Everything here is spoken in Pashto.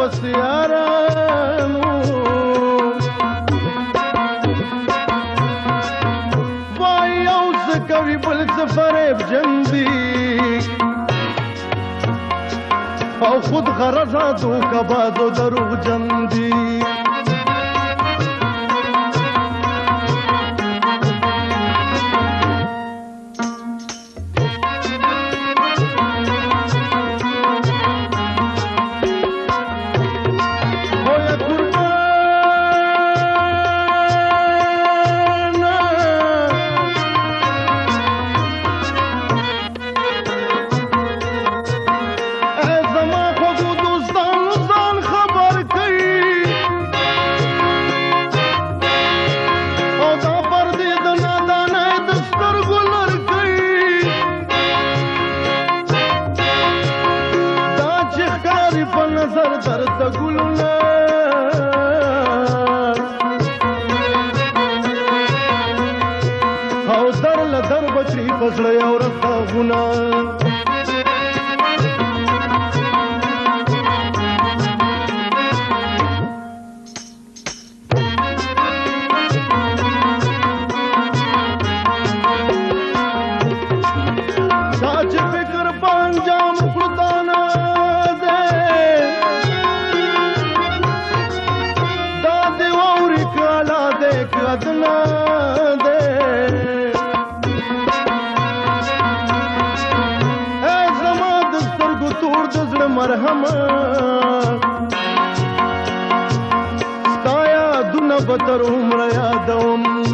بس یارانو وای یو څه کوي بل څه فریب جن دي او خود غرضه دوکه‌باز و دروغجن دي نظر درته ګلونه او در له در بچي په زړه یو ورځ داغونه دا چې فکر په انجام کړو دانه ادنا دے اے زما د سترګو تور د زړه مرهم ستا یادونه به تر عمره یادوم